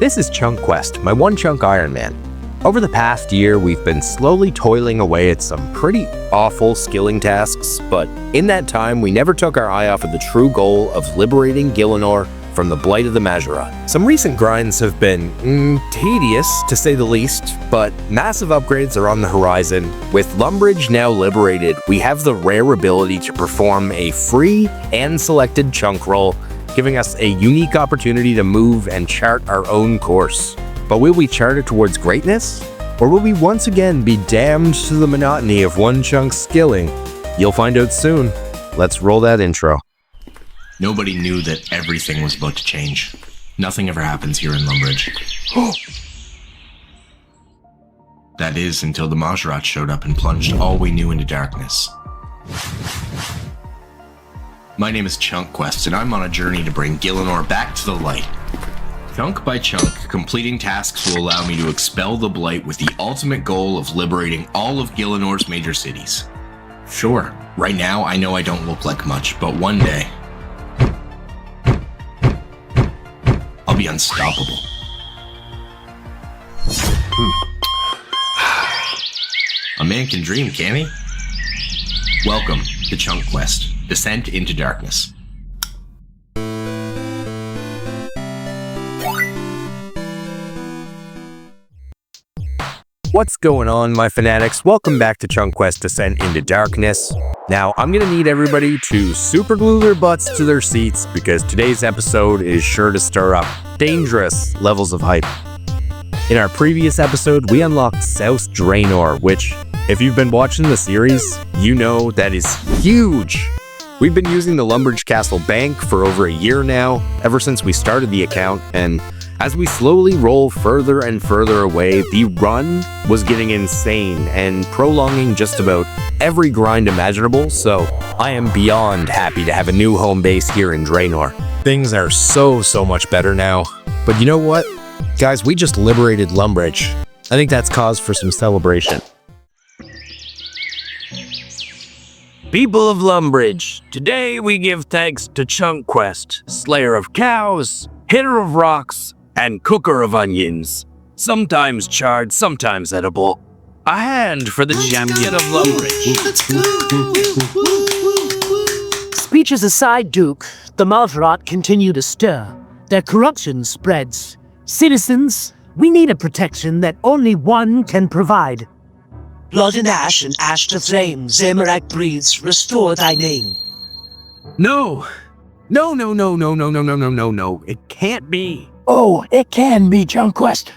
This is Chunk Quest, my one-chunk Iron Man. Over the past year, we've been slowly toiling away at some pretty awful skilling tasks, but in that time, we never took our eye off of the true goal of liberating Gielinor from the blight of the Majora. Some recent grinds have been tedious, to say the least, but massive upgrades are on the horizon. With Lumbridge now liberated, we have the rare ability to perform a free and selected chunk roll, giving us a unique opportunity to move and chart our own course. But will we chart it towards greatness? Or will we once again be damned to the monotony of one chunk skilling? You'll find out soon. Let's roll that intro. Nobody knew that everything was about to change. Nothing ever happens here in Lumbridge. That is, until the Majorats showed up and plunged all we knew into darkness. My name is Chunk Quest, and I'm on a journey to bring Gielinor back to the light. Chunk by chunk, completing tasks will allow me to expel the blight with the ultimate goal of liberating all of Gielinor's major cities. Sure, right now I know I don't look like much, but one day, I'll be unstoppable. A man can dream, can't he? Welcome to Chunk Quest, Descent into Darkness. What's going on, my fanatics? Welcome back to Chunk Quest Descent into Darkness. Now, I'm gonna need everybody to super glue their butts to their seats because today's episode is sure to stir up dangerous levels of hype. In our previous episode, we unlocked South Draenor, which, if you've been watching the series, you know that is huge. We've been using the Lumbridge Castle Bank for over a year now, ever since we started the account, and as we slowly roll further and further away, the run was getting insane and prolonging just about every grind imaginable, so I am beyond happy to have a new home base here in Draenor. Things are so much better now. But you know what? Guys, we just liberated Lumbridge. I think that's cause for some celebration. People of Lumbridge, today we give thanks to Chunk Quest, slayer of cows, hitter of rocks, and cooker of onions. Sometimes charred, sometimes edible. A hand for the champion of Lumbridge. Speeches aside, Duke, the Majorat continue to stir. Their corruption spreads. Citizens, we need a protection that only one can provide. Blood and ash to flame, Zamorak breathes, restore thy name. No, it can't be. Oh, it can be, Chunk Quest.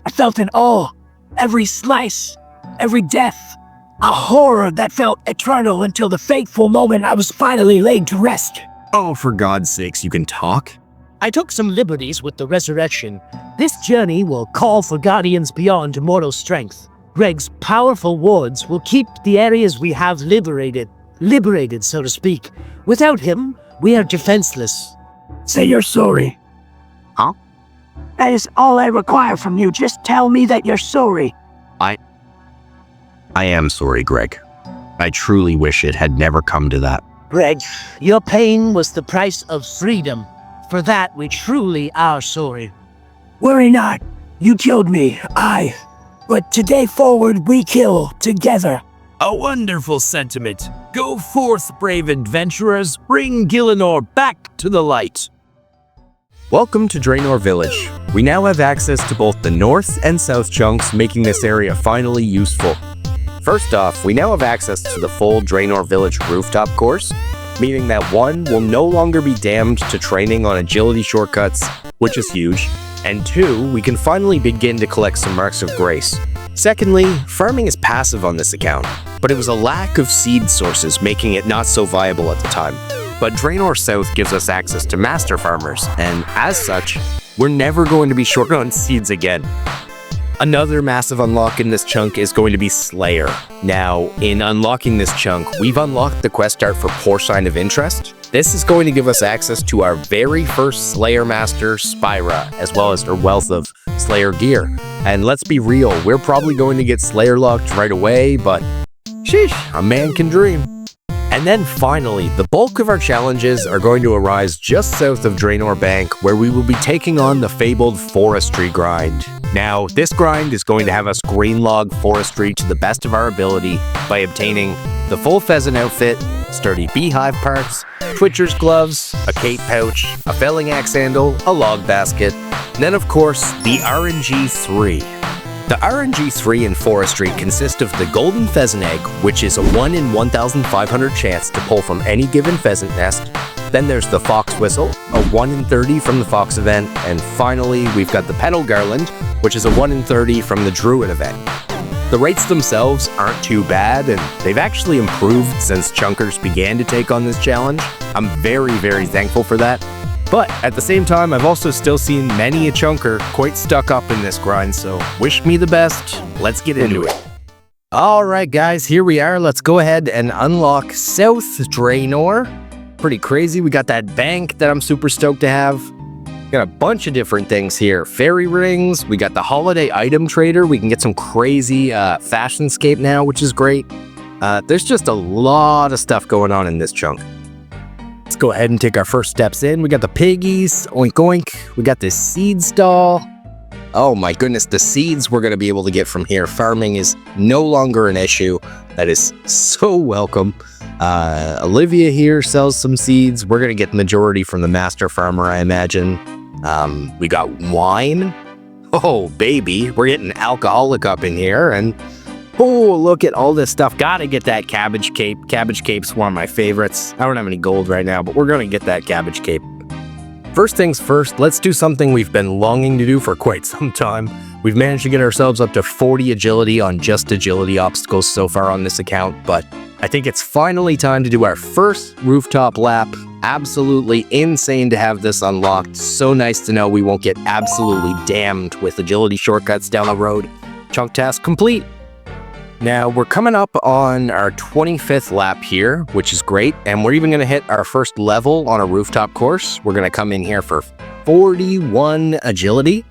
I felt it all. Every slice, every death. A horror that felt eternal until the fateful moment I was finally laid to rest. Oh, for God's sakes, you can talk? I took some liberties with the resurrection. This journey will call for guardians beyond mortal strength. Greg's powerful wards will keep the areas we have liberated, so to speak. Without him, we are defenseless. Say you're sorry. Huh? That is all I require from you. Just tell me that you're sorry. I am sorry, Greg. I truly wish it had never come to that. Greg, your pain was the price of freedom. For that, we truly are sorry. Worry not. You killed me. But today forward, we kill together. A wonderful sentiment. Go forth, brave adventurers. Bring Gielinor back to the light. Welcome to Draenor Village. We now have access to both the north and south chunks, making this area finally useful. First off, we now have access to the full Draenor Village rooftop course, meaning that one, will no longer be damned to training on agility shortcuts, which is huge, and two, we can finally begin to collect some marks of grace. Secondly, farming is passive on this account, but it was a lack of seed sources making it not so viable at the time. But Draenor South gives us access to master farmers, and as such, we're never going to be short on seeds again. Another massive unlock in this chunk is going to be Slayer. Now, in unlocking this chunk, we've unlocked the quest art for Porcine of Interest. This is going to give us access to our very first Slayer Master, Spyra, as well as her wealth of Slayer gear. And let's be real, we're probably going to get Slayer locked right away, but sheesh, a man can dream. And then finally, the bulk of our challenges are going to arise just south of Gielinor Bank, where we will be taking on the fabled forestry grind. Now, this grind is going to have us green log forestry to the best of our ability by obtaining the full pheasant outfit, sturdy beehive parts, twitcher's gloves, a cape pouch, a felling axe handle, a log basket, and then of course, the RNG3. The RNG3 in forestry consist of the golden pheasant egg, which is a 1 in 1,500 chance to pull from any given pheasant nest. Then there's the fox whistle, a 1 in 30 from the fox event. And finally, we've got the petal garland, which is a 1 in 30 from the druid event. The rates themselves aren't too bad, and they've actually improved since chunkers began to take on this challenge. I'm very, very thankful for that. But at the same time, I've also still seen many a chunker quite stuck up in this grind, so wish me the best. Let's get into it. Alright guys, here we are. Let's go ahead and unlock South Gielinor. Pretty crazy. We got that bank that I'm super stoked to have. Got a bunch of different things here. Fairy rings. We got the holiday item trader. We can get some crazy fashionscape now, which is great. There's just a lot of stuff going on in this chunk. Let's go ahead and take our first steps in. We got the piggies, oink oink. We got this seed stall. Oh my goodness, the seeds we're going to be able to get from here. Farming is no longer an issue. That is so welcome. Olivia here sells some seeds. We're going to get the majority from the master farmer, I imagine. We got wine. Oh baby, we're getting alcoholic up in here. And oh, look at all this stuff. Gotta get that cabbage cape. Cabbage cape's one of my favorites. I don't have any gold right now, but we're gonna get that cabbage cape. First things first, let's do something we've been longing to do for quite some time. We've managed to get ourselves up to 40 agility on just agility obstacles so far on this account, but I think it's finally time to do our first rooftop lap. Absolutely insane to have this unlocked. So nice to know we won't get absolutely damned with agility shortcuts down the road. Chunk task complete. Now, we're coming up on our 25th lap here, which is great, and we're even going to hit our first level on a rooftop course. We're going to come in here for 41 agility.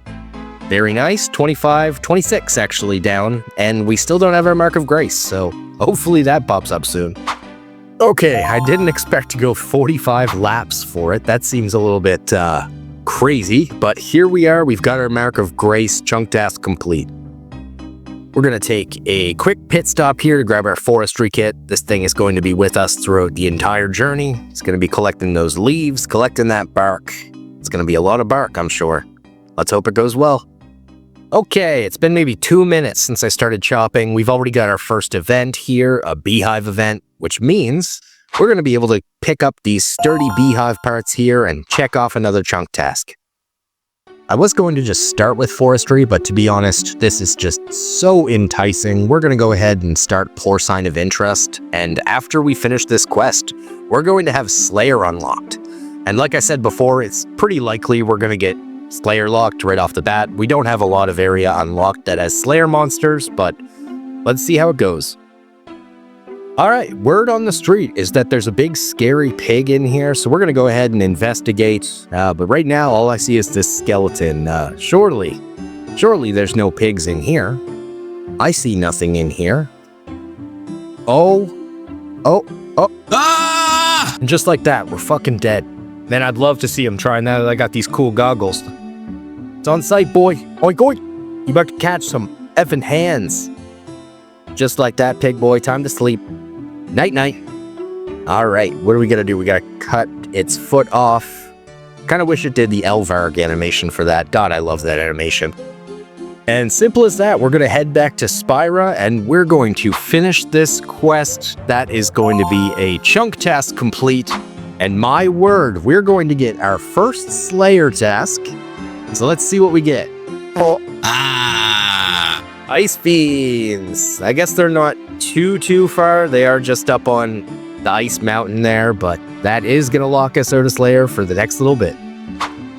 Very nice. 25, 26 actually down, and we still don't have our Mark of Grace, so hopefully that pops up soon. Okay, I didn't expect to go 45 laps for it. That seems a little bit crazy, but here we are. We've got our Mark of Grace chunk task complete. We're going to take a quick pit stop here to grab our forestry kit. This thing is going to be with us throughout the entire journey. It's going to be collecting those leaves, collecting that bark. It's going to be a lot of bark, I'm sure. Let's hope it goes well. Okay, it's been maybe 2 minutes since I started chopping. We've already got our first event here, a beehive event, which means we're going to be able to pick up these sturdy beehive parts here and check off another chunk task. I was going to just start with forestry, but to be honest, this is just so enticing. We're going to go ahead and start Poor Sign of Interest, and after we finish this quest, we're going to have Slayer unlocked. And like I said before, it's pretty likely we're going to get Slayer locked right off the bat. We don't have a lot of area unlocked that has Slayer monsters, but let's see how it goes. Alright, word on the street is that there's a big scary pig in here, so we're going to go ahead and investigate. But right now, all I see is this skeleton. Surely there's no pigs in here. I see nothing in here. Oh. Ah! And just like that, we're fucking dead. Man, I'd love to see him try now that I got these cool goggles. It's on sight, boy. Oink, oink. You about to catch some effing hands. Just like that, pig boy. Time to sleep. Night-night. All right, what are we gonna do? We gotta cut its foot off. Kind of wish it did the Elvarg animation for that. God, I love that animation. And simple as that, we're gonna head back to Spira, and we're going to finish this quest. That is going to be a chunk task complete. And my word, we're going to get our first Slayer task. So let's see what we get. Oh. Ice beans. I guess they're not too far. They are just up on the ice mountain there, but that is going to lock us out of Slayer for the next little bit.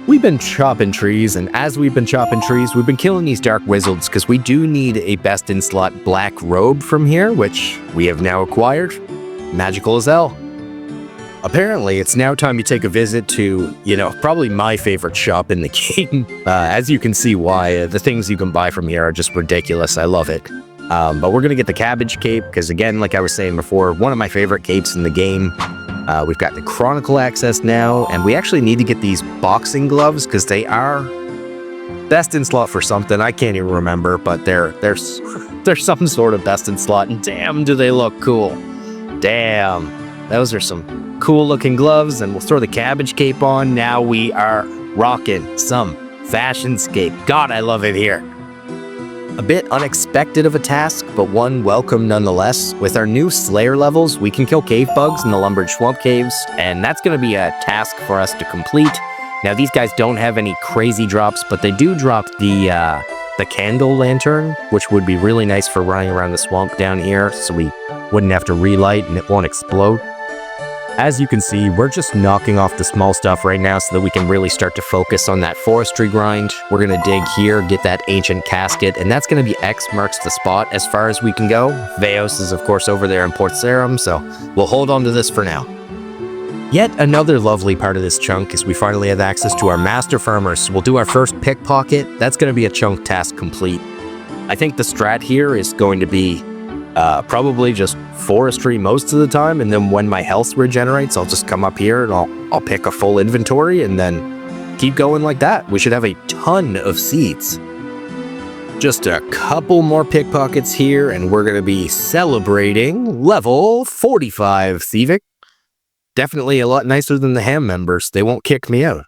We've been chopping trees, and as we've been chopping trees, we've been killing these dark wizards because we do need a best-in-slot black robe from here, which we have now acquired. Magical as hell. Apparently, it's now time to take a visit to, probably my favorite shop in the game. As you can see why, the things you can buy from here are just ridiculous. I love it. But we're going to get the cabbage cape because, again, like I was saying before, one of my favorite capes in the game. We've got the Chronicle access now, and we actually need to get these boxing gloves because they are best in slot for something. I can't even remember, but they're some sort of best in slot, and damn, do they look cool. Damn, those are some cool looking gloves, and we'll throw the cabbage cape on. Now we are rocking some fashionscape. God, I love it here. A bit unexpected of a task, but one welcome nonetheless. With our new Slayer levels, we can kill cave bugs in the Lumbridge Swamp Caves, and that's going to be a task for us to complete. Now, these guys don't have any crazy drops, but they do drop the candle lantern, which would be really nice for running around the swamp down here, so we wouldn't have to relight and it won't explode. As you can see, we're just knocking off the small stuff right now so that we can really start to focus on that forestry grind. We're going to dig here, get that ancient casket, and that's going to be X marks the spot as far as we can go. Veos is, of course, over there in Port Sarum, so we'll hold on to this for now. Yet another lovely part of this chunk is we finally have access to our master farmers, so we'll do our first pickpocket. That's going to be a chunk task complete. I think the strat here is going to be probably just forestry most of the time, and then when my health regenerates, I'll just come up here and I'll pick a full inventory and then keep going like that. We should have a ton of seeds. Just a couple more pickpockets here, and we're going to be celebrating level 45 Thieving. Definitely a lot nicer than the ham members. They won't kick me out.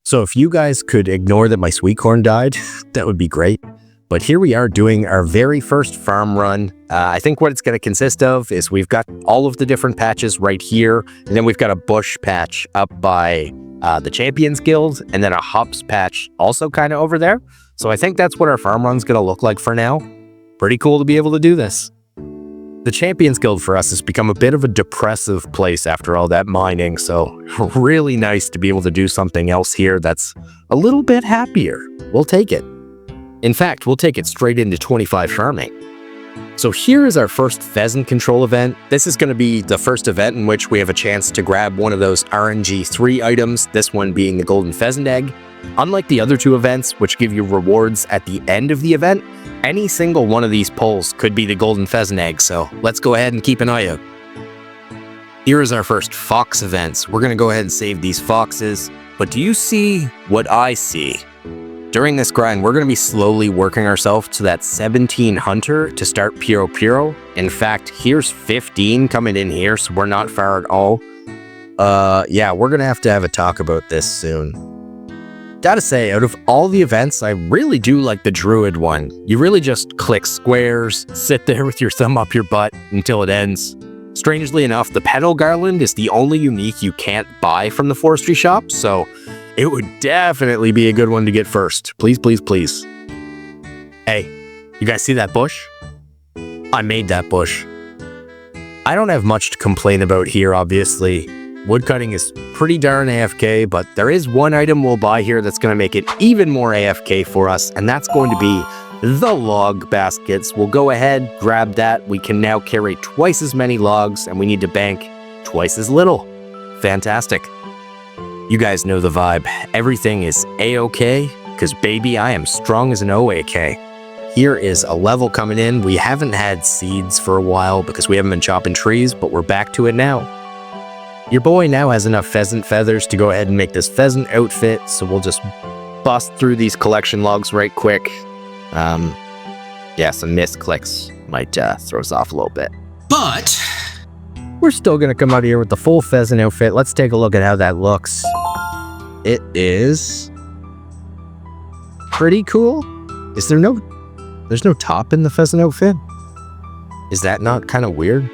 So if you guys could ignore that my sweet corn died, that would be great. But here we are doing our very first farm run. I think what it's going to consist of is we've got all of the different patches right here, and then we've got a bush patch up by the Champions Guild, and then a hops patch also kind of over there. So I think that's what our farm run's going to look like for now. Pretty cool to be able to do this. The Champions Guild for us has become a bit of a depressive place after all that mining, so really nice to be able to do something else here that's a little bit happier. We'll take it. In fact, we'll take it straight into 25 farming. So here is our first pheasant control event. This is going to be the first event in which we have a chance to grab one of those RNG 3 items, this one being the golden pheasant egg. Unlike the other 2 events, which give you rewards at the end of the event, any single one of these polls could be the golden pheasant egg, so let's go ahead and keep an eye out. Here is our first fox events. We're going to go ahead and save these foxes, but do you see what I see? During this grind, we're going to be slowly working ourselves to that 17 hunter to start Puro Puro. In fact, here's 15 coming in here, so we're not far at all. Yeah, we're going to have a talk about this soon. Gotta say, out of all the events, I really do like the Druid one. You really just click squares, sit there with your thumb up your butt until it ends. Strangely enough, the Petal Garland is the only unique you can't buy from the forestry shop, so it would definitely be a good one to get first. Please, please, please. Hey, you guys see that bush? I made that bush. I don't have much to complain about here, obviously. Woodcutting is pretty darn AFK, but there is one item we'll buy here that's going to make it even more AFK for us, and that's going to be the log baskets. We'll go ahead, grab that. We can now carry twice as many logs, and we need to bank twice as little. Fantastic. You guys know the vibe. Everything is A-OK, because baby, I am strong as an OAK. Here is a level coming in. We haven't had seeds for a while because we haven't been chopping trees, but we're back to it now. Your boy now has enough pheasant feathers to go ahead and make this pheasant outfit, so we'll just bust through these collection logs right quick. Yeah, some misclicks might throw us off a little bit. But we're still going to come out here with the full pheasant outfit. Let's take a look at how that looks. It is pretty cool. There's no top in the pheasant outfit? Is that not kind of weird?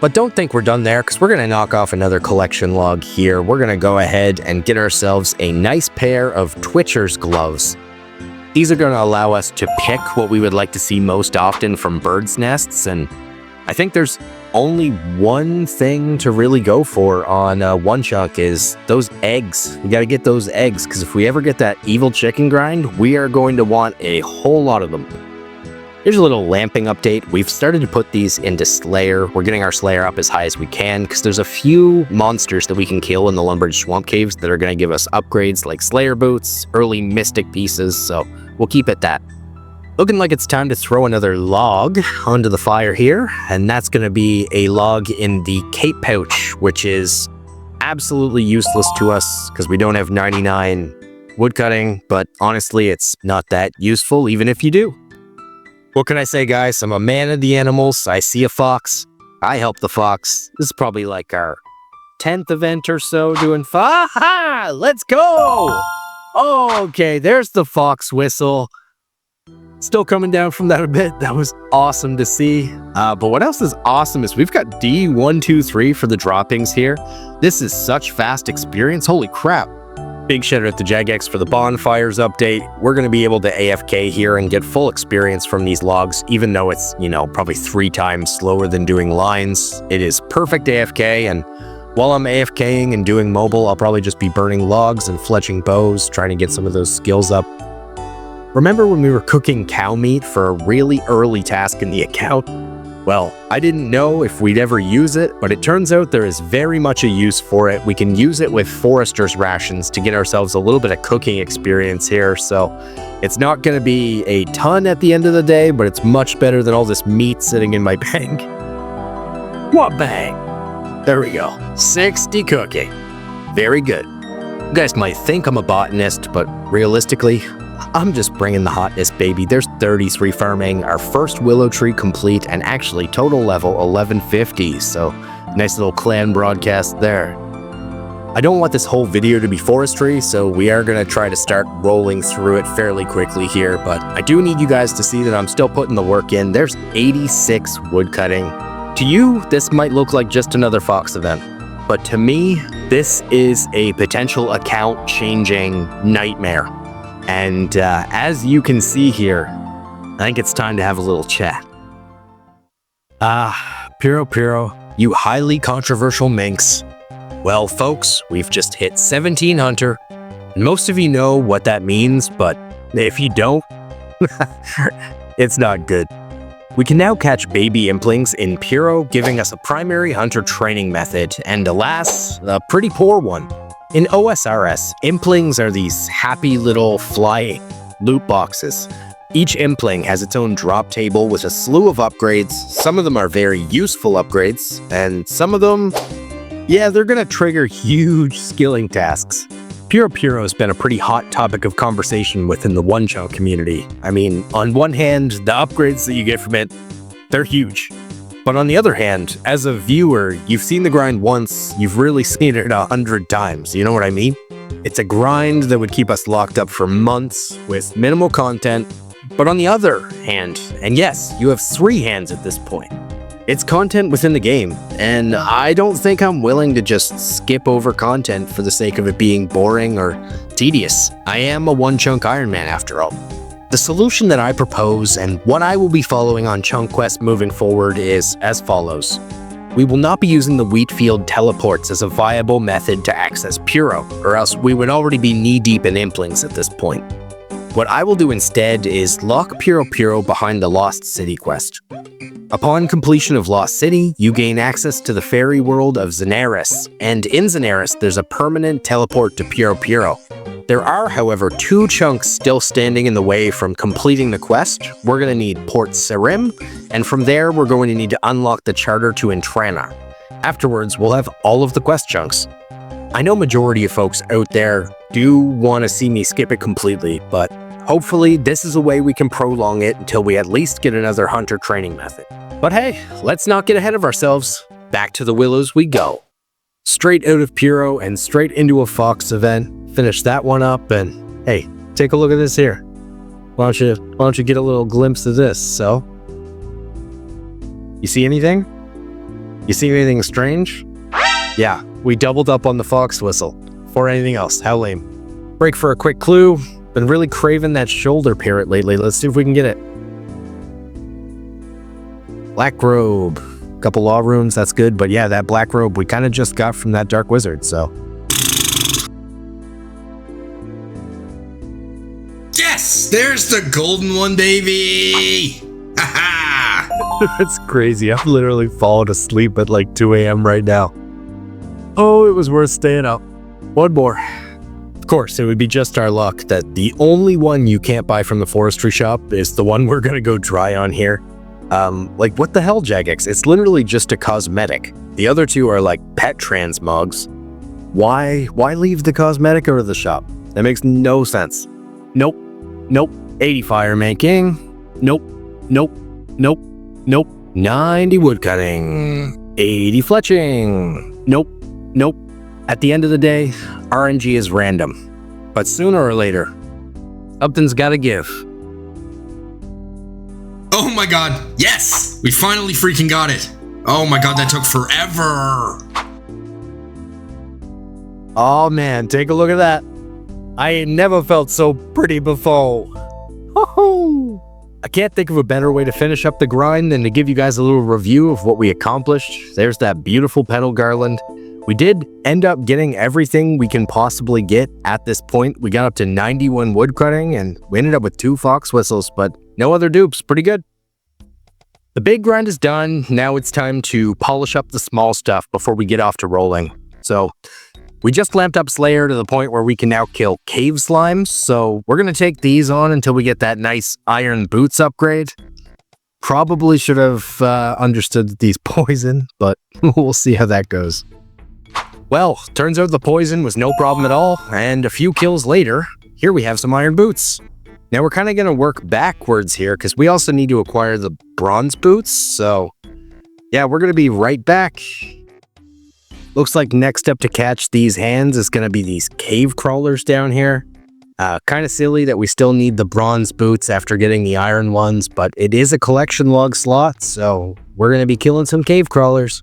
But don't think we're done there, because we're going to knock off another collection log here. We're going to go ahead and get ourselves a nice pair of Twitcher's gloves. These are going to allow us to pick what we would like to see most often from birds' nests, and I think there's only one thing to really go for on one chunk is those eggs. We got to get those eggs, because if we ever get that evil chicken grind, we are going to want a whole lot of them. Here's a little lamping update. We've started to put these into Slayer. We're getting our Slayer up as high as we can because there's a few monsters that we can kill in the Lumbridge Swamp Caves that are going to give us upgrades like Slayer boots, early Mystic pieces, so we'll keep it that. Looking like it's time to throw another log onto the fire here, and that's going to be a log in the cape pouch, which is absolutely useless to us because we don't have 99 woodcutting, but honestly, it's not that useful even if you do. What can I say, guys? I'm a man of the animals. I see a fox. I help the fox. This is probably like our 10th event or so doing ha! Let's go! Okay, there's the fox whistle. Still coming down from that a bit. That was awesome to see. But what else is awesome is we've got D123 for the droppings here. This is such fast experience. Holy crap. Big shout out to Jagex for the bonfires update. We're going to be able to AFK here and get full experience from these logs, even though it's, probably 3 times slower than doing lines. It is perfect AFK, and while I'm AFKing and doing mobile, I'll probably just be burning logs and fletching bows, trying to get some of those skills up. Remember when we were cooking cow meat for a really early task in the account? Well, I didn't know if we'd ever use it, but it turns out there is very much a use for it. We can use it with forester's rations to get ourselves a little bit of cooking experience here, so it's not going to be a ton at the end of the day, but it's much better than all this meat sitting in my bank. What bang? There we go. 60 cooking. Very good. You guys might think I'm a botanist, but realistically, I'm just bringing the hotness, baby. There's 33 farming, our first willow tree complete, and actually total level 1150, so nice little clan broadcast there. I don't want this whole video to be forestry, so we are going to try to start rolling through it fairly quickly here, but I do need you guys to see that I'm still putting the work in. There's 86 woodcutting. To you, this might look like just another Fox event, but to me, this is a potential account-changing nightmare. And as you can see here, I think it's time to have a little chat. Piro, you highly controversial minx. Well, folks, we've just hit 17 hunter. Most of you know what that means, but if you don't, it's not good. We can now catch baby implings in Piro, giving us a primary hunter training method, and alas, a pretty poor one. In OSRS, implings are these happy little flying loot boxes. Each impling has its own drop table with a slew of upgrades. Some of them are very useful upgrades, and some of them, yeah, they're gonna trigger huge skilling tasks. Piro has been a pretty hot topic of conversation within the One Chunk community. I mean, on one hand, the upgrades that you get from it, they're huge. But on the other hand, as a viewer, you've seen the grind once, you've really seen it 100 times, you know what I mean? It's a grind that would keep us locked up for months with minimal content. But on the other hand, and yes, you have 3 hands at this point, it's content within the game, and I don't think I'm willing to just skip over content for the sake of it being boring or tedious. I am a One Chunk Iron Man after all. The solution that I propose and what I will be following on Chunk Quest moving forward is as follows. We will not be using the wheat field teleports as a viable method to access Piro, or else we would already be knee-deep in implings at this point. What I will do instead is lock Piro behind the Lost City quest. Upon completion of Lost City, you gain access to the fairy world of Zenaris, and in Zenaris there's a permanent teleport to Piro. There are, however, 2 chunks still standing in the way from completing the quest. We're going to need Port Serim, and from there we're going to need to unlock the charter to Entrana. Afterwards, we'll have all of the quest chunks. I know majority of folks out there do want to see me skip it completely, but hopefully this is a way we can prolong it until we at least get another hunter training method. But hey, let's not get ahead of ourselves. Back to the Willows we go. Straight out of Piro and straight into a Fox event. Finish that one up, and hey, take a look at this here. Why don't you get a little glimpse of this? So, you see anything? You see anything strange? Yeah, we doubled up on the Fox whistle. For anything else, how lame. Break for a quick clue. Been really craving that shoulder parrot lately. Let's see if we can get it. Black robe. Couple law runes, that's good. But yeah, that black robe we kind of just got from that dark wizard, so. Yes! There's the golden one, baby! Ha-ha! That's crazy. I'm literally falling asleep at like 2 a.m. right now. Oh, it was worth staying up. One more. Of course, it would be just our luck that the only one you can't buy from the forestry shop is the one we're gonna go try on here. Like, what the hell, Jagex? It's literally just a cosmetic. The other two are like pet transmogs. Why leave the cosmetic out of the shop? That makes no sense. Nope. 80 fireman king. Nope. 90 woodcutting. 80 fletching. Nope. At the end of the day, RNG is random. But sooner or later, something's gotta give. Oh my god, yes! We finally freaking got it. Oh my god, that took forever. Oh man, take a look at that. I ain't never felt so pretty before. Ho-ho! I can't think of a better way to finish up the grind than to give you guys a little review of what we accomplished. There's that beautiful petal garland. We did end up getting everything we can possibly get at this point. We got up to 91 woodcutting and we ended up with 2 fox whistles, but no other dupes. Pretty good. The big grind is done. Now it's time to polish up the small stuff before we get off to rolling. So we just lamped up Slayer to the point where we can now kill cave slimes. So we're going to take these on until we get that nice iron boots upgrade. Probably should have understood that these poison, but we'll see how that goes. Well, turns out the poison was no problem at all, and a few kills later, here we have some iron boots. Now we're kind of going to work backwards here, because we also need to acquire the bronze boots, so yeah, we're going to be right back. Looks like next up to catch these hands is going to be these cave crawlers down here. Kind of silly that we still need the bronze boots after getting the iron ones, but it is a collection log slot, so we're going to be killing some cave crawlers.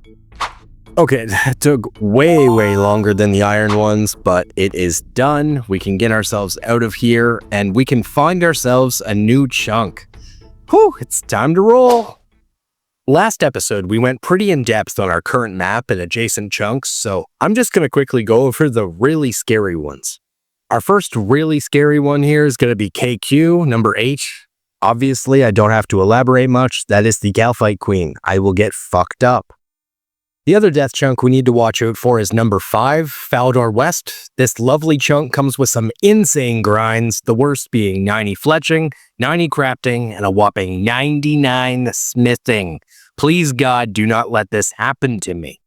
Okay, that took way longer than the iron ones, but it is done. We can get ourselves out of here, and we can find ourselves a new chunk. Whew, it's time to roll. Last episode, we went pretty in-depth on our current map and adjacent chunks, so I'm just going to quickly go over the really scary ones. Our first really scary one here is going to be KQ, number 8. Obviously, I don't have to elaborate much. That is the Galphite Queen. I will get fucked up. The other death chunk we need to watch out for is number 5, Faldor West. This lovely chunk comes with some insane grinds, the worst being 90 fletching, 90 crafting, and a whopping 99 smithing. Please God, do not let this happen to me.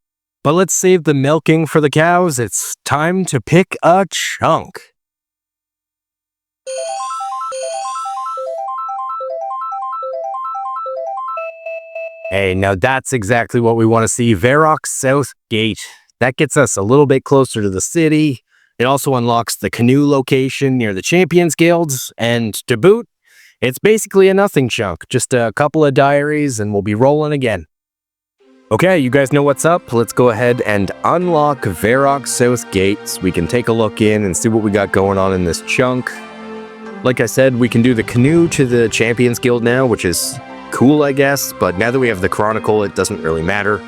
But let's save the milking for the cows. It's time to pick a chunk. Hey, now that's exactly what we want to see. Varrock South Gate. That gets us a little bit closer to the city. It also unlocks the canoe location near the Champions Guilds. And to boot, it's basically a nothing chunk. Just a couple of diaries and we'll be rolling again. Okay, you guys know what's up. Let's go ahead and unlock Varrock South Gate so we can take a look in and see what we got going on in this chunk. Like I said, we can do the canoe to the Champions Guild now, which is cool, I guess, but now that we have the Chronicle, it doesn't really matter.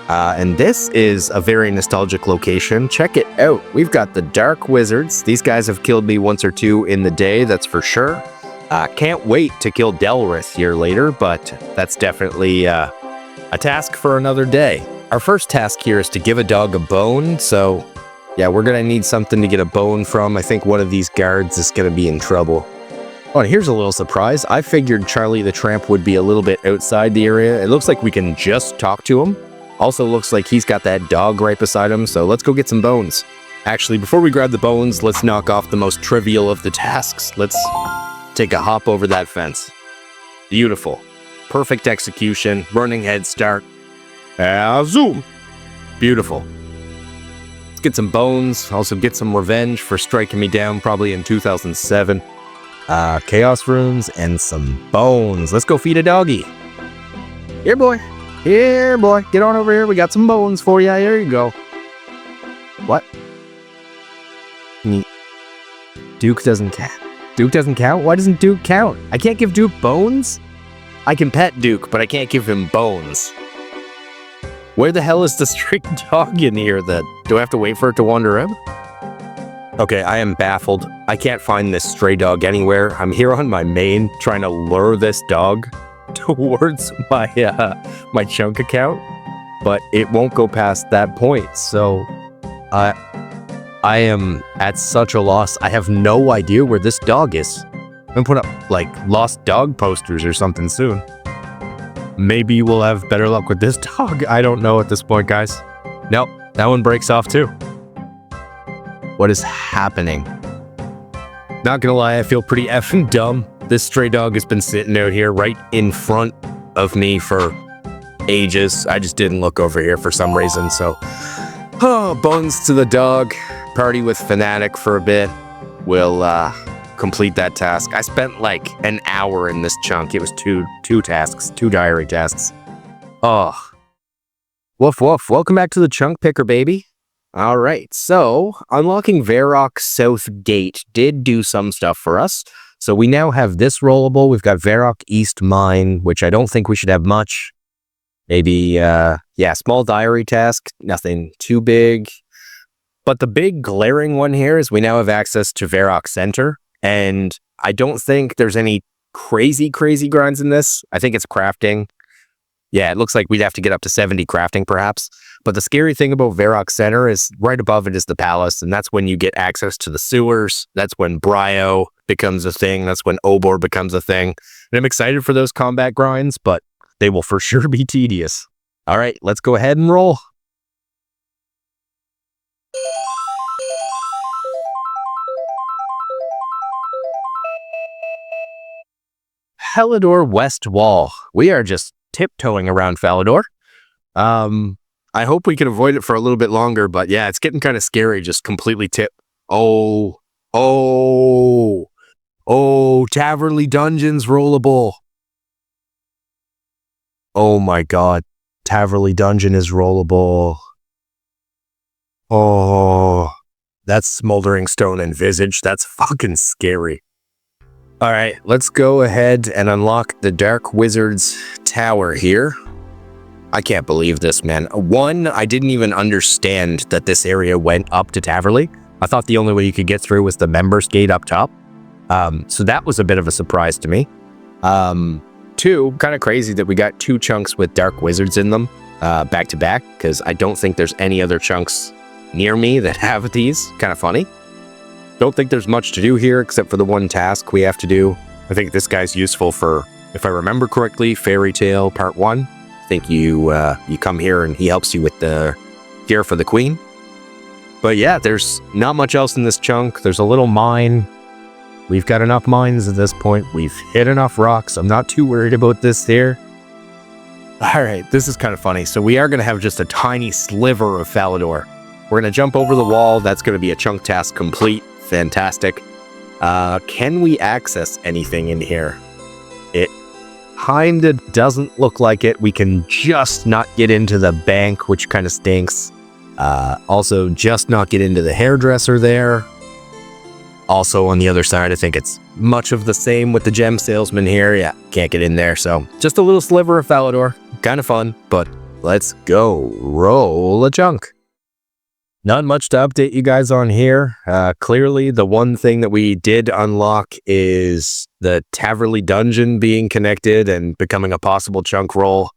And this is a very nostalgic location. Check it out. We've got the Dark Wizards. These guys have killed me once or two in the day, that's for sure. Can't wait to kill Delrith here later, but that's definitely a task for another day. Our first task here is to give a dog a bone, so yeah, we're gonna need something to get a bone from. I think one of these guards is gonna be in trouble. Oh, and here's a little surprise. I figured Charlie the Tramp would be a little bit outside the area. It looks like we can just talk to him. Also looks like he's got that dog right beside him, so let's go get some bones. Actually, before we grab the bones, let's knock off the most trivial of the tasks. Let's take a hop over that fence. Beautiful. Perfect execution, running head start. Zoom. Beautiful. Let's get some bones, also get some revenge for striking me down probably in 2007. Chaos runes and some bones. Let's go feed a doggy. Here, boy. Here, boy. Get on over here. We got some bones for you. Here you go. What? Duke doesn't count. Duke doesn't count? Why doesn't Duke count? I can't give Duke bones? I can pet Duke, but I can't give him bones. Where the hell is the stray dog in here then? Do I have to wait for it to wander out? Okay, I am baffled. I can't find this stray dog anywhere. I'm here on my main trying to lure this dog towards my chunk account, but it won't go past that point. So I am at such a loss. I have no idea where this dog is. I'm gonna put up, like, lost dog posters or something soon. Maybe we'll have better luck with this dog. I don't know at this point, guys. Nope, that one breaks off too. What is happening? Not gonna lie, I feel pretty effing dumb. This stray dog has been sitting out here right in front of me for ages. I just didn't look over here for some reason, so... Oh, bones to the dog. Party with Fanatic for a bit. We'll, complete that task. I spent like an hour in this chunk. It was two diary tasks. Oh. Woof woof. Welcome back to the chunk picker, baby. All right, so unlocking Varrock South Gate did do some stuff for us. So we now have this rollable. We've got Varrock East Mine, which I don't think we should have much. Maybe, yeah, small diary task, nothing too big. But the big glaring one here is we now have access to Varrock Center. And I don't think there's any crazy grinds in this. I think it's crafting. Yeah, it looks like we'd have to get up to 70 crafting perhaps. But the scary thing about Varrock Center is right above it is the palace, and that's when you get access to the sewers. That's when Bryo becomes a thing. That's when Obor becomes a thing. And I'm excited for those combat grinds, but they will for sure be tedious. All right, let's go ahead and roll. Helidor West Wall. We are just tiptoeing around Falador. I hope we can avoid it for a little bit longer, but yeah, it's getting kind of scary. Just completely Oh, Taverley Dungeons rollable. Oh my god, Taverley Dungeon is rollable. Oh, that's Smoldering Stone and Visage. That's fucking scary. All right, let's go ahead and unlock the Dark Wizard's Tower here. I can't believe this, man. One, I didn't even understand that this area went up to Taverley. I thought the only way you could get through was the members gate up top. So that was a bit of a surprise to me. Two, kind of crazy that we got two chunks with Dark Wizards in them back to back, because I don't think there's any other chunks near me that have these. Kind of funny. Don't think there's much to do here except for the one task we have to do. I think this guy's useful for, if I remember correctly, Fairy Tale Part 1. I think you come here and he helps you with the gear for the queen. But yeah, there's not much else in this chunk. There's a little mine. We've got enough mines at this point. We've hit enough rocks. I'm not too worried about this here. All right, this is kind of funny. So we are going to have just a tiny sliver of Falador. We're going to jump over the wall. That's going to be a chunk task complete. Fantastic. Can we access anything in here? It kinda doesn't look like it. We can just not get into the bank, which kind of stinks. Also, just not get into the hairdresser there. Also, on the other side, I think it's much of the same with the gem salesman here. Yeah, can't get in there. So, just a little sliver of Falador. Kind of fun, but let's go roll a chunk. Not much to update you guys on here. Clearly, the one thing that we did unlock is the Taverley Dungeon being connected and becoming a possible chunk roll.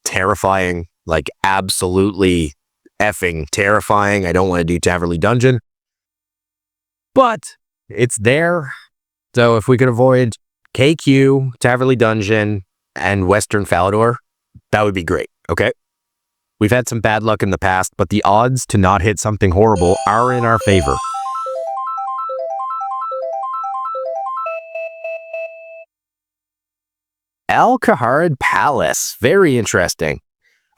Terrifying, like absolutely effing terrifying. I don't want to do Taverley Dungeon. But it's there. So if we could avoid KQ, Taverley Dungeon, and Western Falador, that would be great, okay? We've had some bad luck in the past, but the odds to not hit something horrible are in our favor. Al-Kaharid Palace. Very interesting.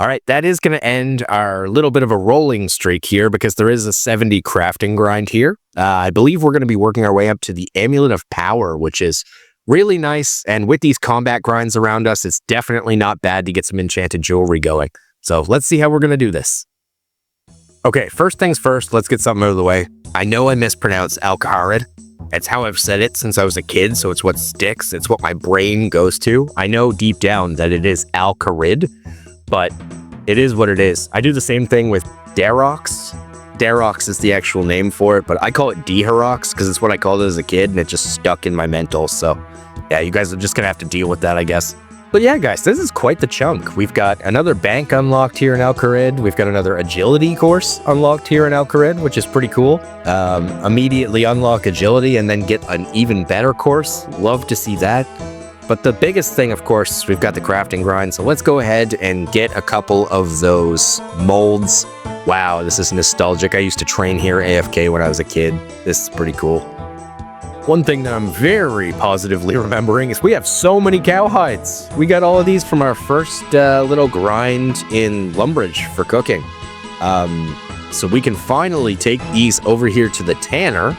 All right, that is going to end our little bit of a rolling streak here because there is a 70 crafting grind here. I believe we're going to be working our way up to the Amulet of Power, which is really nice. And with these combat grinds around us, it's definitely not bad to get some enchanted jewelry going. So let's see how we're going to do this. Okay, first things first, let's get something out of the way. I know I mispronounced Al-Kaharid. It's how I've said it since I was a kid, so it's what sticks. It's what my brain goes to. I know deep down that it is Al-Kaharid, but it is what it is. I do the same thing with Darox. Darox is the actual name for it, but I call it Deharox because it's what I called it as a kid, and it just stuck in my mental. So yeah, you guys are just going to have to deal with that, I guess. But yeah, guys, this is quite the chunk. We've got another bank unlocked here in Alcarid. We've got another agility course unlocked here in Alcarid, which is pretty cool. Immediately unlock agility and then get an even better course. Love to see that. But the biggest thing, of course, we've got the crafting grind. So let's go ahead and get a couple of those molds. Wow, this is nostalgic. I used to train here AFK when I was a kid. This is pretty cool. One thing that I'm very positively remembering is we have so many cowhides. We got all of these from our first little grind in Lumbridge for cooking. So we can finally take these over here to the tanner.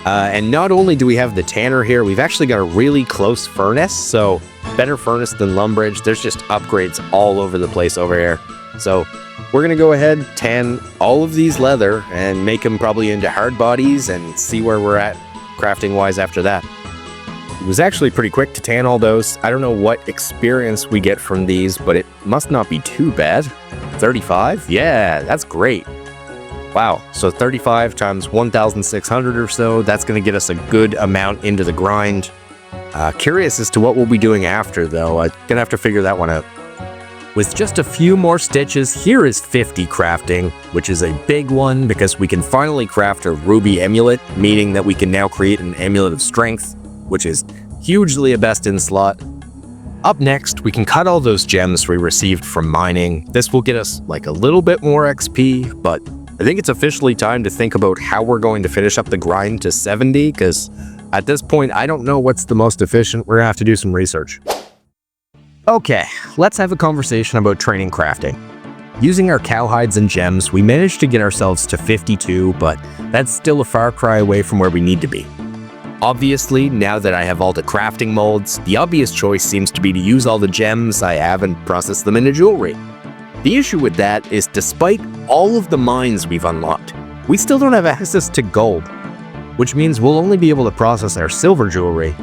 And not only do we have the tanner here, we've actually got a really close furnace. So better furnace than Lumbridge. There's just upgrades all over the place over here. So we're going to go ahead, tan all of these leather and make them probably into hard bodies and see where we're at crafting wise after that. It was actually pretty quick to tan all those. I don't know what experience we get from these, but it must not be too bad. 35? Yeah, that's great. Wow, so 35 times 1,600 or so, that's going to get us a good amount into the grind. Curious as to what we'll be doing after, though. I'm going to have to figure that one out. With just a few more stitches, here is 50 crafting, which is a big one because we can finally craft a ruby amulet, meaning that we can now create an amulet of strength, which is hugely a best in slot. Up next, we can cut all those gems we received from mining. This will get us like a little bit more XP, but I think it's officially time to think about how we're going to finish up the grind to 70, because at this point, I don't know what's the most efficient. We're gonna have to do some research. Okay, let's have a conversation about training crafting. Using our cowhides and gems, we managed to get ourselves to 52, but that's still a far cry away from where we need to be. Obviously, now that I have all the crafting molds, the obvious choice seems to be to use all the gems I have and process them into jewelry. The issue with that is despite all of the mines we've unlocked, we still don't have access to gold, which means we'll only be able to process our silver jewelry.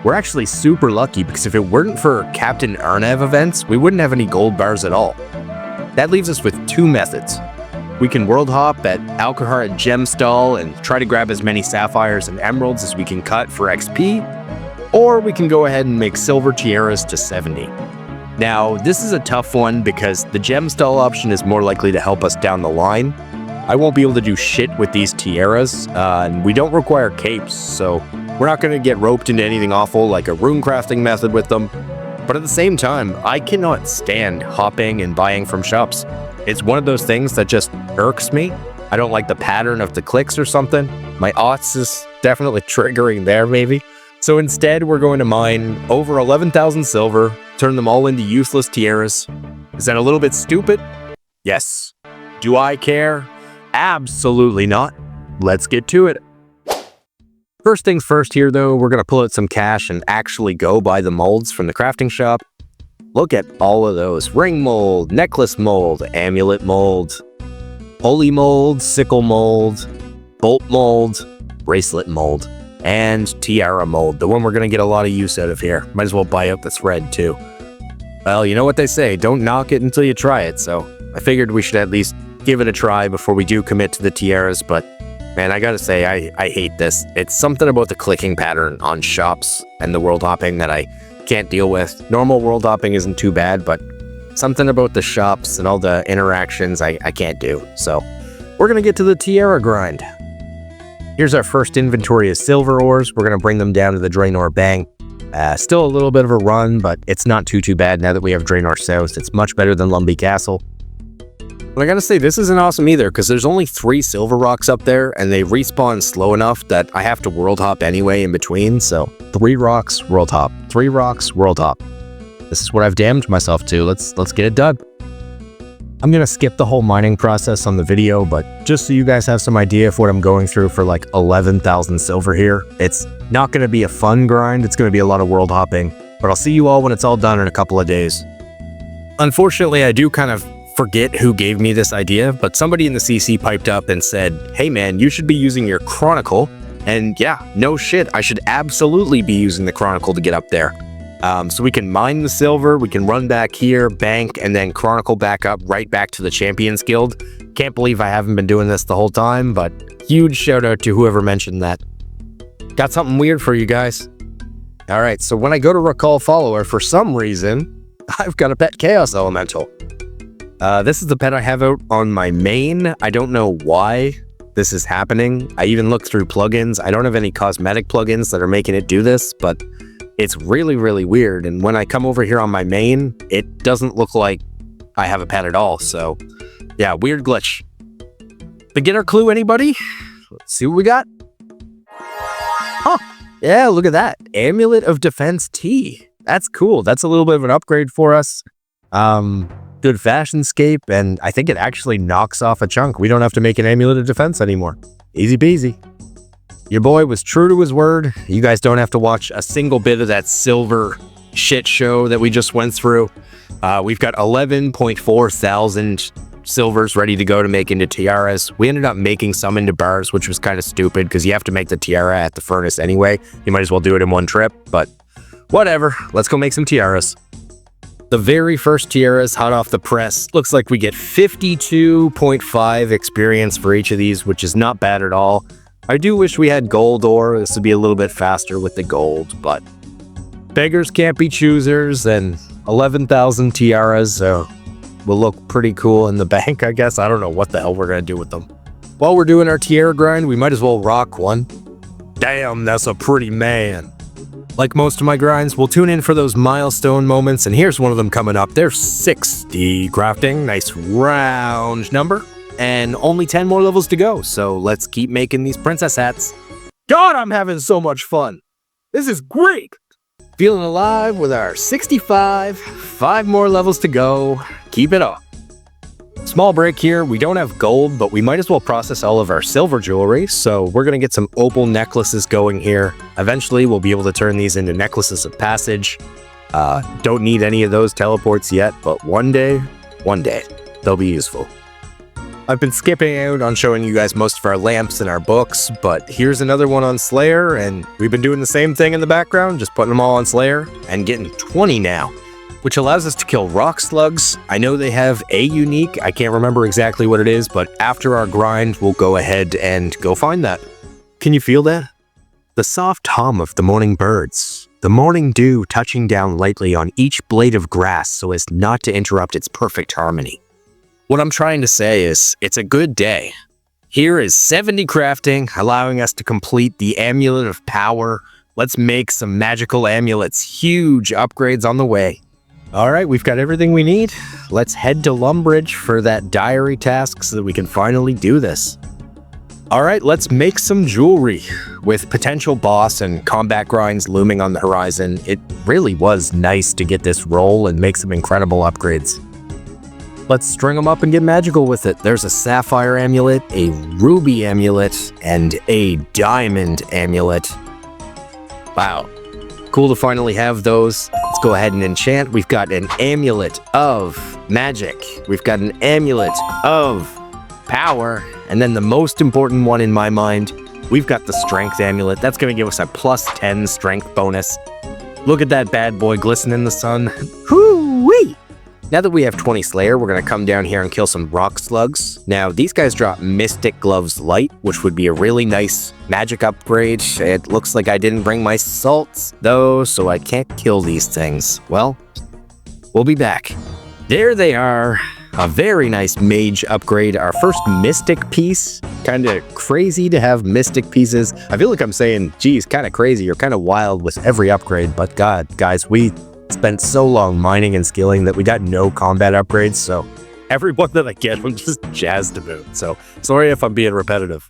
We're actually super lucky because if it weren't for Captain Arnev events, we wouldn't have any gold bars at all. That leaves us with two methods. We can world hop at Alcahar Gemstall and try to grab as many sapphires and emeralds as we can cut for XP, or we can go ahead and make silver tiaras to 70. Now, this is a tough one because the Gemstall option is more likely to help us down the line. I won't be able to do shit with these tiaras, and we don't require capes, so we're not going to get roped into anything awful like a rune crafting method with them. But at the same time, I cannot stand hopping and buying from shops. It's one of those things that just irks me. I don't like the pattern of the clicks or something. My aughts is definitely triggering there, maybe. So instead, we're going to mine over 11,000 silver, turn them all into useless tiaras. Is that a little bit stupid? Yes. Do I care? Absolutely not. Let's get to it. First things first here, though, we're going to pull out some cash and actually go buy the molds from the crafting shop. Look at all of those. Ring mold, necklace mold, amulet mold, holy mold, sickle mold, bolt mold, bracelet mold, and tiara mold, the one we're going to get a lot of use out of here. Might as well buy out the thread, too. Well, you know what they say, don't knock it until you try it, so I figured we should at least give it a try before we do commit to the tiaras, but man, I gotta say, I hate this. It's something about the clicking pattern on shops and the world hopping that I can't deal with. Normal world hopping isn't too bad, but something about the shops and all the interactions I can't do. So we're gonna get to the tiara grind. Here's our first inventory of silver ores. We're gonna bring them down to the Draenor Bank. Still a little bit of a run, but it's not too bad now that we have Draenor South. It's much better than Lumbee Castle. But I gotta say, this isn't awesome either, because there's only 3 silver rocks up there, and they respawn slow enough that I have to world hop anyway in between, so 3 rocks, world hop. 3 rocks, world hop. This is what I've damned myself to. Let's get it done. I'm gonna skip the whole mining process on the video, but just so you guys have some idea of what I'm going through for like 11,000 silver here, it's not gonna be a fun grind, it's gonna be a lot of world hopping, but I'll see you all when it's all done in a couple of days. Unfortunately, I do kind of forget who gave me this idea, but somebody in the CC piped up and said, hey man, you should be using your Chronicle. And yeah, no shit, I should absolutely be using the Chronicle to get up there. So we can mine the silver, we can run back here, bank, and then Chronicle back up right back to the Champions Guild. Can't believe I haven't been doing this the whole time, but huge shout out to whoever mentioned that. Got something weird for you guys. All right, so when I go to recall follower, for some reason, I've got a pet chaos elemental. This is the pet I have out on my main. I don't know why this is happening. I even looked through plugins. I don't have any cosmetic plugins that are making it do this, but it's really, really weird. And when I come over here on my main, it doesn't look like I have a pet at all. So yeah, weird glitch. Beginner clue, anybody? Let's see what we got. Huh. Yeah, look at that. Amulet of Defense T. That's cool. That's a little bit of an upgrade for us. Good fashionscape, and I think it actually knocks off a chunk. We don't have to make an Amulet of Defense anymore. Easy peasy. Your boy was true to his word. You guys don't have to watch a single bit of that silver shit show that we just went through. We've got 11.4 thousand silvers ready to go to make into tiaras. We ended up making some into bars, which was kind of stupid because you have to make the tiara at the furnace anyway. You might as well do it in one trip, but whatever. Let's go make some tiaras. The very first tiaras, hot off the press. Looks like we get 52.5 experience for each of these, which is not bad at all. I do wish we had gold ore. This would be a little bit faster with the gold, but beggars can't be choosers, and 11,000 tiaras will look pretty cool in the bank, I guess. I don't know what the hell we're going to do with them. While we're doing our tiara grind, we might as well rock one. Damn, that's a pretty man. Like most of my grinds, we'll tune in for those milestone moments, and here's one of them coming up. There's 60 crafting, nice round number, and only 10 more levels to go, so let's keep making these princess hats. God, I'm having so much fun. This is great. Feeling alive with our 65, 5 more levels to go. Keep it up. Small break here, we don't have gold, but we might as well process all of our silver jewelry, so we're going to get some opal necklaces going here. Eventually, we'll be able to turn these into necklaces of passage. Don't need any of those teleports yet, but one day, they'll be useful. I've been skipping out on showing you guys most of our lamps and our books, but here's another one on Slayer, and we've been doing the same thing in the background, just putting them all on Slayer, and getting 20 now, which allows us to kill rock slugs. I know they have a unique, I can't remember exactly what it is, but after our grind, we'll go ahead and go find that. Can you feel that? The soft hum of the morning birds, the morning dew touching down lightly on each blade of grass so as not to interrupt its perfect harmony. What I'm trying to say is, it's a good day. Here is 70 crafting, allowing us to complete the Amulet of Power. Let's make some magical amulets, huge upgrades on the way. All right, we've got everything we need. Let's head to Lumbridge for that diary task so that we can finally do this. All right, let's make some jewelry. With potential boss and combat grinds looming on the horizon, it really was nice to get this roll and make some incredible upgrades. Let's string them up and get magical with it. There's a sapphire amulet, a ruby amulet, and a diamond amulet. Wow. Cool to finally have those. Let's go ahead and enchant. We've got an amulet of magic. We've got an amulet of power. And then the most important one in my mind, we've got the strength amulet. That's going to give us a plus 10 strength bonus. Look at that bad boy glisten in the sun. Whoo-wee! Now that we have 20 Slayer, we're going to come down here and kill some rock slugs. Now, these guys drop Mystic Gloves Light, which would be a really nice magic upgrade. It looks like I didn't bring my salts, though, so I can't kill these things. Well, we'll be back. There they are. A very nice mage upgrade. Our first mystic piece. Kind of crazy to have mystic pieces. I feel like I'm saying, geez, kind of crazy or kind of wild with every upgrade, but God, guys, we spent so long mining and skilling that we got no combat upgrades, so every one that I get, I'm just jazzed about. So sorry if I'm being repetitive.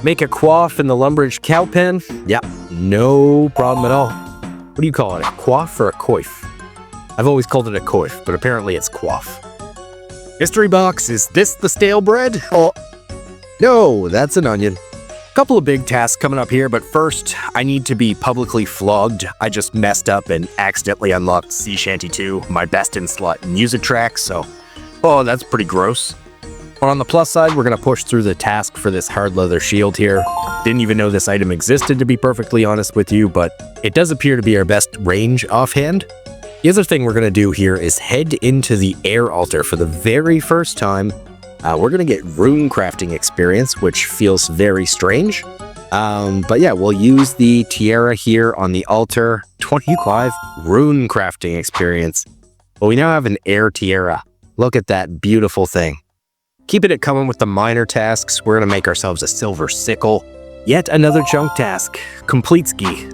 Make a quaff in the Lumbridge cow pen? Yeah, no problem at all. What do you call it, a quaff or a coif? I've always called it a coif, but apparently it's quaff. History box, is this the stale bread? Oh, no, that's an onion. Couple of big tasks coming up here, but first, I need to be publicly flogged. I just messed up and accidentally unlocked Sea Shanty 2, my best in slot music track, so that's pretty gross. But on the plus side, we're going to push through the task for this hard leather shield here. Didn't even know this item existed, to be perfectly honest with you, but it does appear to be our best range offhand. The other thing we're going to do here is head into the air altar for the very first time. We're going to get rune crafting experience, which feels very strange. But yeah, we'll use the tiara here on the altar. 25 rune crafting experience. But we now have an air tiara. Look at that beautiful thing. Keeping it coming with the minor tasks, we're going to make ourselves a silver sickle. Yet another chunk task. Complete ski.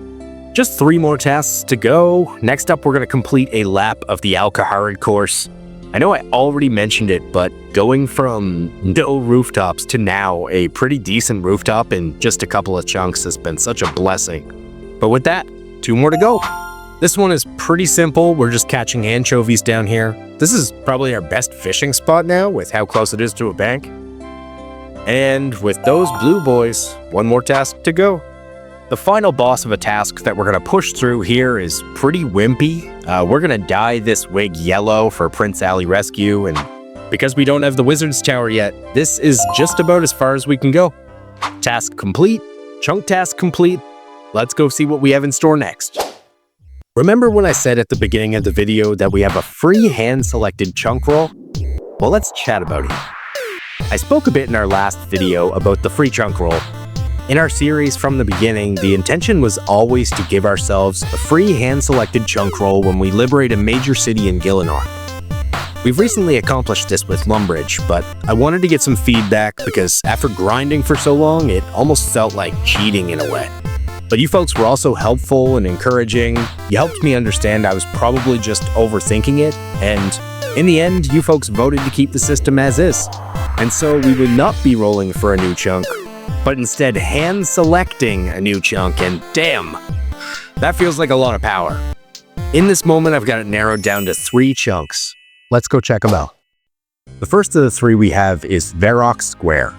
Just 3 more tasks to go. Next up, we're going to complete a lap of the Alcaharid course. I know I already mentioned it, but going from no rooftops to now a pretty decent rooftop in just a couple of chunks has been such a blessing. But with that, 2 more to go. This one is pretty simple. We're just catching anchovies down here. This is probably our best fishing spot now with how close it is to a bank. And with those blue boys, 1 more task to go. The final boss of a task that we're going to push through here is pretty wimpy. We're going to dye this wig yellow for Prince Ali Rescue, and because we don't have the Wizard's Tower yet, this is just about as far as we can go. Task complete, chunk task complete. Let's go see what we have in store next. Remember when I said at the beginning of the video that we have a free hand-selected chunk roll? Well, let's chat about it. I spoke a bit in our last video about the free chunk roll. In our series from the beginning, the intention was always to give ourselves a free hand-selected chunk roll when we liberate a major city in Gielinor. We've recently accomplished this with Lumbridge, but I wanted to get some feedback because after grinding for so long, it almost felt like cheating in a way. But you folks were also helpful and encouraging. You helped me understand I was probably just overthinking it, and in the end, you folks voted to keep the system as is. And so we would not be rolling for a new chunk, but instead hand-selecting a new chunk, and damn, that feels like a lot of power. In this moment, I've got it narrowed down to 3 chunks. Let's go check them out. The first of the 3 we have is Varrock Square.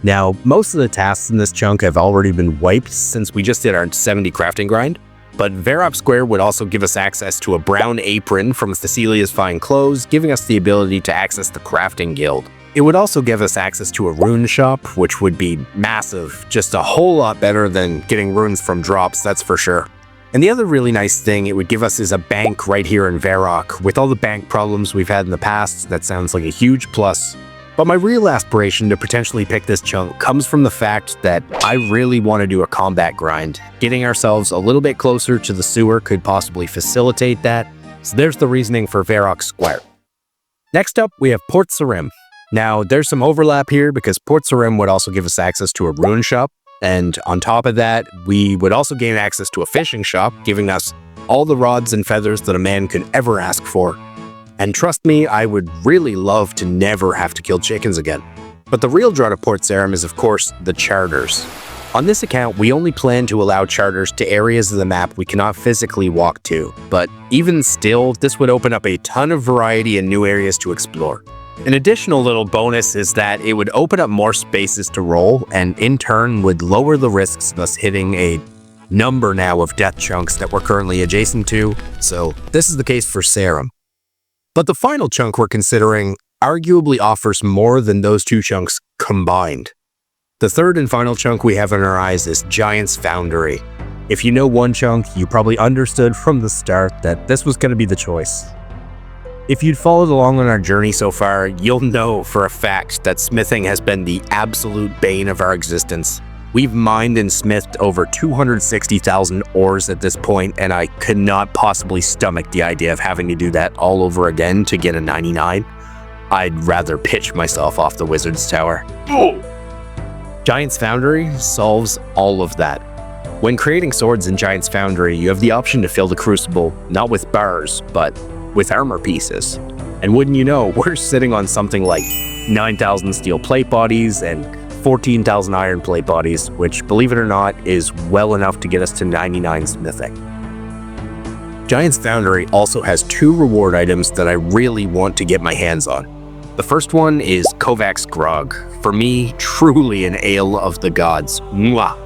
Now, most of the tasks in this chunk have already been wiped since we just did our 70 crafting grind, but Varrock Square would also give us access to a brown apron from Cecilia's Fine Clothes, giving us the ability to access the crafting guild. It would also give us access to a rune shop, which would be massive, just a whole lot better than getting runes from drops, that's for sure. And the other really nice thing it would give us is a bank right here in Varrock. With all the bank problems we've had in the past, that sounds like a huge plus. But my real aspiration to potentially pick this chunk comes from the fact that I really want to do a combat grind. Getting ourselves a little bit closer to the sewer could possibly facilitate that, so there's the reasoning for Varrock Square. Next up, we have Port Sarim. Now, there's some overlap here because Port Sarim would also give us access to a rune shop, and on top of that, we would also gain access to a fishing shop, giving us all the rods and feathers that a man could ever ask for. And trust me, I would really love to never have to kill chickens again. But the real draw to Port Sarim is, of course, the charters. On this account, we only plan to allow charters to areas of the map we cannot physically walk to, but even still, this would open up a ton of variety and new areas to explore. An additional little bonus is that it would open up more spaces to roll, and in turn would lower the risks of us hitting a number now of death chunks that we're currently adjacent to, so this is the case for Sarim. But the final chunk we're considering arguably offers more than those 2 chunks combined. The third and final chunk we have in our eyes is Giant's Foundry. If you know one chunk, you probably understood from the start that this was going to be the choice. If you'd followed along on our journey so far, you'll know for a fact that smithing has been the absolute bane of our existence. We've mined and smithed over 260,000 ores at this point, and I could not possibly stomach the idea of having to do that all over again to get a 99. I'd rather pitch myself off the Wizard's Tower. Oh! Giant's Foundry solves all of that. When creating swords in Giant's Foundry, you have the option to fill the crucible not with bars, but with armor pieces. And wouldn't you know, we're sitting on something like 9,000 steel plate bodies and 14,000 iron plate bodies, which, believe it or not, is well enough to get us to 99 smithing. Giant's Foundry also has 2 reward items that I really want to get my hands on. The first one is Kovacs Grog. For me, truly an ale of the gods. Mwah!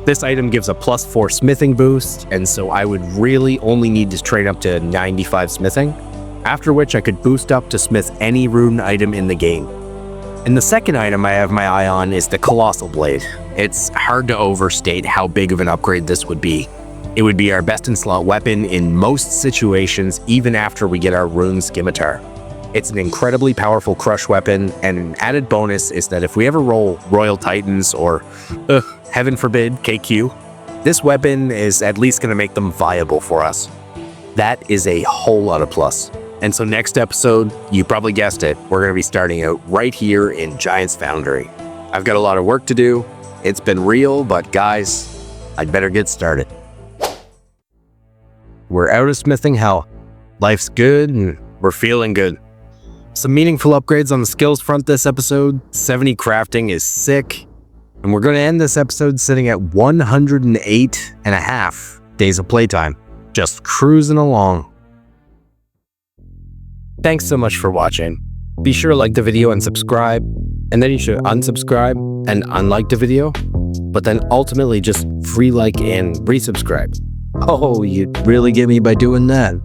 This item gives a +4 smithing boost, and so I would really only need to train up to 95 smithing, after which I could boost up to smith any rune item in the game. And the second item I have my eye on is the Colossal Blade. It's hard to overstate how big of an upgrade this would be. It would be our best in slot weapon in most situations, even after we get our rune scimitar. It's an incredibly powerful crush weapon, and an added bonus is that if we ever roll Royal Titans or heaven forbid, KQ, this weapon is at least going to make them viable for us. That is a whole lot of plus. And so next episode, you probably guessed it, we're going to be starting out right here in Giant's Foundry. I've got a lot of work to do. It's been real, but guys, I'd better get started. We're out of smithing hell. Life's good and we're feeling good. Some meaningful upgrades on the skills front this episode. 70 crafting is sick. And we're going to end this episode sitting at 108 and a half days of playtime. Just cruising along. Thanks so much for watching. Be sure to like the video and subscribe. And then you should unsubscribe and unlike the video. But then ultimately just free like and resubscribe. Oh, you'd really get me by doing that.